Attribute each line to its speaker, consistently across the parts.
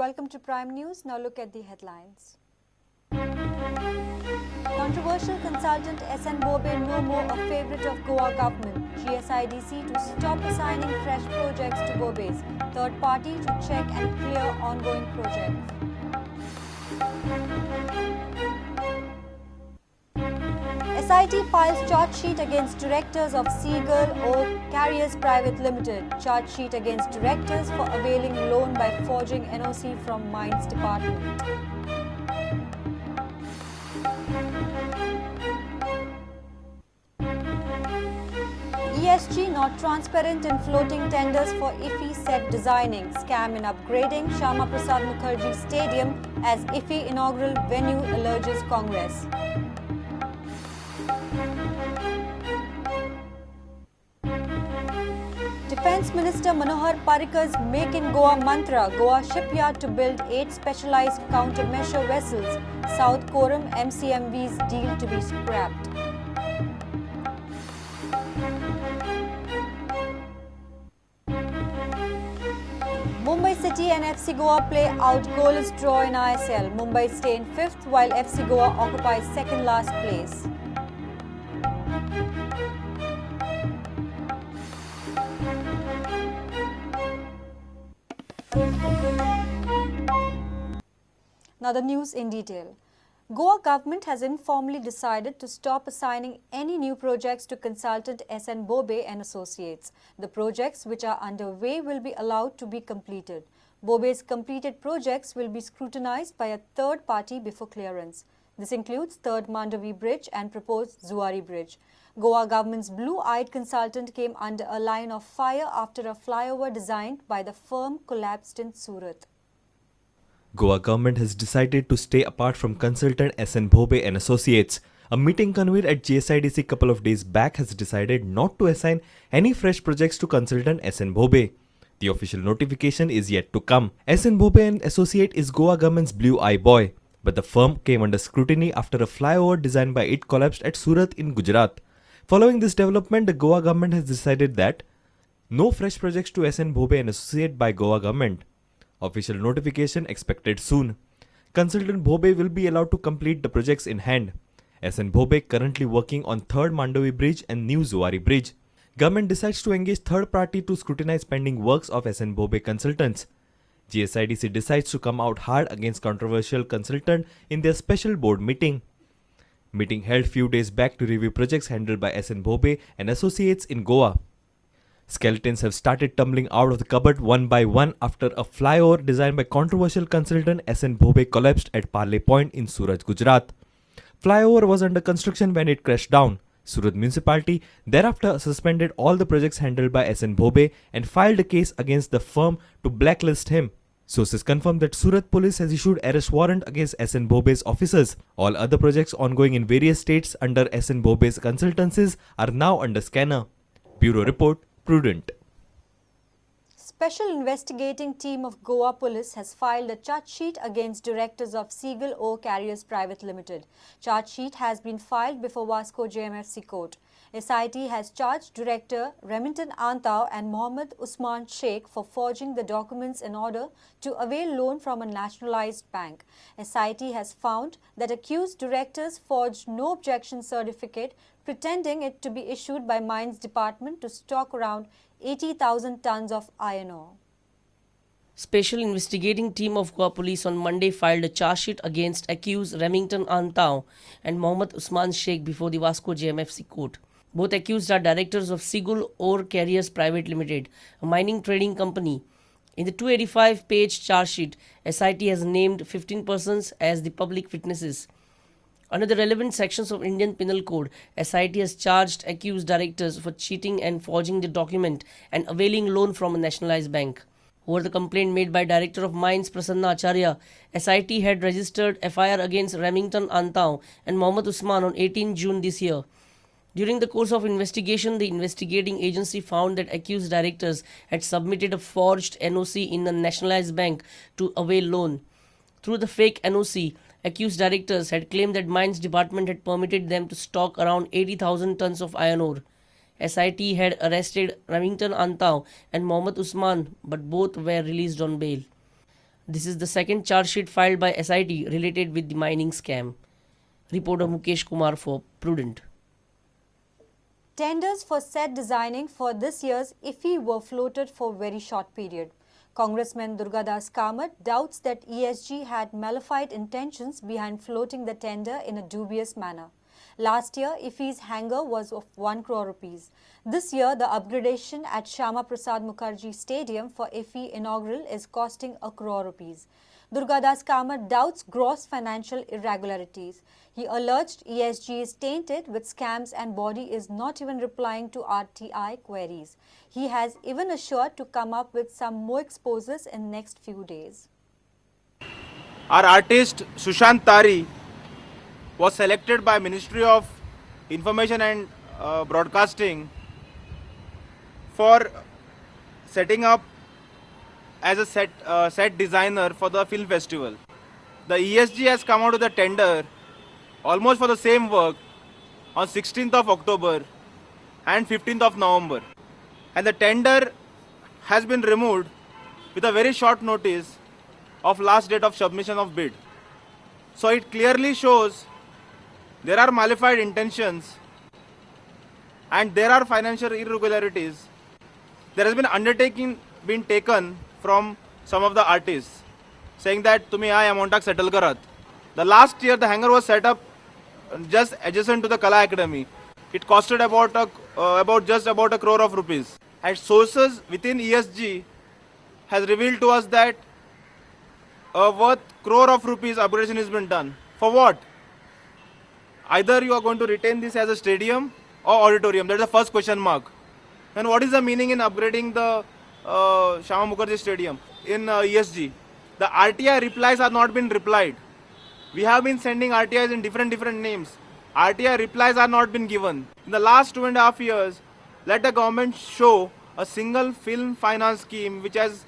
Speaker 1: Welcome to Prime News. Now look at the headlines. Controversial consultant S N Bhobe no more a favourite of Goa government. GSIDC to stop assigning fresh projects to Bhobes. Third party to check and clear ongoing projects. SIT files charge sheet against directors of Seagull Oak Carriers Private Limited. Charge sheet against directors for availing loan by forging NOC from Mines Department. ESG not transparent in floating tenders for IFFI set designing. Scam in upgrading Shyama Prasad Mukherjee Stadium as IFFI inaugural venue alleges Congress. Defence Minister Manohar Parrikar's Make in Goa mantra. Goa shipyard to build 8 specialised countermeasure vessels. South Koram MCMV's deal to be scrapped. Mumbai City and FC Goa play out goalless draw in ISL. Mumbai stay in 5th while FC Goa occupies 2nd last place. Now the news in detail. Goa government has informally decided to stop assigning any new projects to consultant S N Bhobe and Associates. The projects which are underway will be allowed to be completed. Bhobe's completed projects will be scrutinized by a third party before clearance. This includes 3rd Mandavi Bridge and proposed Zuari Bridge. Goa government's blue-eyed consultant came under a line of fire after a flyover designed by the firm collapsed in Surat.
Speaker 2: Goa government has decided to stay apart from consultant S N Bhobe and Associates. A meeting convened at GSIDC a couple of days back has decided not to assign any fresh projects to consultant S N Bhobe. The official notification is yet to come. S N Bhobe and Associate is Goa government's blue eye boy, but the firm came under scrutiny after a flyover designed by it collapsed at Surat in Gujarat. Following this development, the Goa government has decided that no fresh projects to S N Bhobe and Associate by Goa government. Official notification expected soon. Consultant Bhobe will be allowed to complete the projects in hand. S N Bhobe currently working on 3rd Mandavi Bridge and new Zuari Bridge. Government decides to engage third party to scrutinize pending works of S N Bhobe consultants. GSIDC decides to come out hard against controversial consultant in their special board meeting. Meeting held few days back to review projects handled by S N Bhobe and Associates in Goa. Skeletons have started tumbling out of the cupboard one by one after a flyover designed by controversial consultant S N Bhobe collapsed at Parley Point in Surat, Gujarat. Flyover was under construction when it crashed down. Surat municipality thereafter suspended all the projects handled by S N Bhobe and filed a case against the firm to blacklist him. Sources confirm that Surat police has issued arrest warrant against S N Bhobe's officers. All other projects ongoing in various states under S N Bhobe's consultancies are now under scanner. Bureau Report, Prudent.
Speaker 1: Special investigating team of Goa Police has filed a charge sheet against directors of Seagull Oak Carriers Private Limited. Charge sheet has been filed before Vasco JMFC Court. SIT has charged Director Remington Antau and Mohammed Usman Sheikh for forging the documents in order to avail loan from a nationalized bank. SIT has found that accused directors forged no objection certificate pretending it to be issued by Mines Department to stock around 80,000 tons of iron ore.
Speaker 3: Special investigating team of Goa Police on Monday filed a charge sheet against accused Remington Antau and Mohammed Usman Sheikh before the Vasco JMFC Court. Both accused are directors of Seagull Ore Carriers Private Limited, a mining trading company. In the 285-page charge sheet, SIT has named 15 persons as the public witnesses. Under the relevant sections of Indian Penal Code, SIT has charged accused directors for cheating and forging the document and availing loan from a nationalized bank. Over the complaint made by Director of Mines Prasanna Acharya, SIT had registered FIR against Remington Antau and Mohammed Usman on 18 June this year. During the course of investigation, the investigating agency found that accused directors had submitted a forged NOC in a nationalized bank to avail loan. Through the fake NOC, accused directors had claimed that Mines Department had permitted them to stock around 80,000 tons of iron ore. SIT had arrested Remington Antau and Mohammed Usman, but both were released on bail. This is the second charge sheet filed by SIT related with the mining scam. Reporter Mukesh Kumar for Prudent.
Speaker 1: Tenders for set designing for this year's IFI were floated for a very short period. Congressman Durgadas Kamath doubts that ESG had malefied intentions behind floating the tender in a dubious manner. Last year, IFI's hanger was of 1 crore rupees. This year, the upgradation at Shyama Prasad Mukherjee Stadium for IFI inaugural is costing 1 crore rupees. Durgadas Kamath doubts gross financial irregularities. He alleged ESG is tainted with scams and body is not even replying to RTI queries. He has even assured to come up with some more exposures in next few days.
Speaker 4: Our artist Sushant Tari was selected by Ministry of Information and Broadcasting for setting up as a set designer for the film festival. The ESG has come out with a tender almost for the same work on 16th of October and 15th of November. And the tender has been removed with a very short notice of last date of submission of bid. So it clearly shows there are malified intentions and there are financial irregularities. There has been undertaking been taken from some of the artists saying that तुम्ही ह्या अमाउंटाक settle Karat. The last year the hangar was set up just adjacent to the Kala Academy. It costed about just about 1 crore of rupees. And sources within ESG has revealed to us that worth crore of rupees upgradation has been done. For what? Either you are going to retain this as a stadium or auditorium. That is the first question mark. And what is the meaning in upgrading the Shyama Mukherjee Stadium in ESG? The RTI replies are not been replied. We have been sending RTIs in different names. RTI replies are not been given. In the last 2.5 years, let the government show a single film finance scheme which has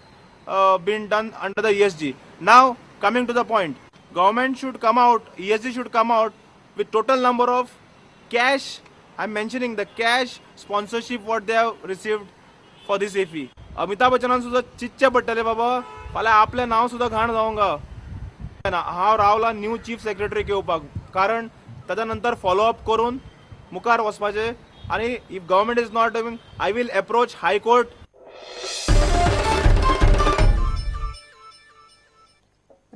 Speaker 4: been done under the ESG. Now, coming to the point, government should come out, ESG should come out with total number of cash, I'm mentioning the cash sponsorship what they have received for this IFI. Amitabh बच्चनान सुद्धा चिच्चे पडटले बाबा फाल्यां आपलें नांव सुद्धा घाण जावंगा हांव Rawla new chief secretary घेवपाक कारण ताच्या नंतर फॉलोअप करून मुखार वचपाचें आनी if government is not doing I will approach high court.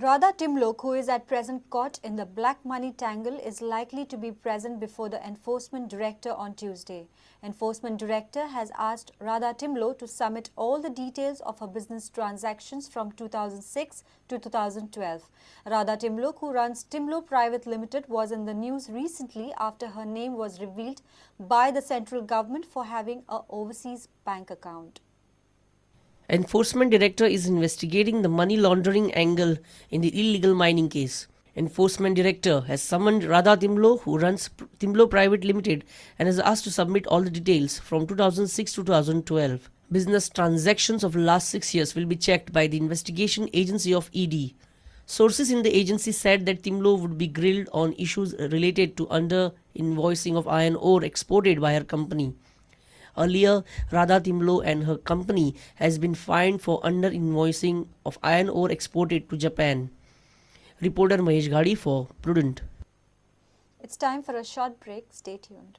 Speaker 1: Radha Timlok, who is at present caught in the black money tangle, is likely to be present before the Enforcement Director on Tuesday. Enforcement Director has asked Radha Timlok to submit all the details of her business transactions from 2006 to 2012. Radha Timlok, who runs Timlok Private Limited, was in the news recently after her name was revealed by the central government for having an overseas bank account.
Speaker 3: Enforcement Director is investigating the money laundering angle in the illegal mining case. Enforcement Director has summoned Radha Timlok, who runs Timlok Private Limited, and has asked to submit all the details from 2006 to 2012. Business transactions of the last 6 years will be checked by the investigation agency of ED. Sources in the agency said that Timlok would be grilled on issues related to under-invoicing of iron ore exported by her company. Earlier, Radha Timlok and her company has been fined for under-invoicing of iron ore exported to Japan. Reporter Mahesh Ghadi for Prudent.
Speaker 1: It's time for a short break. Stay tuned.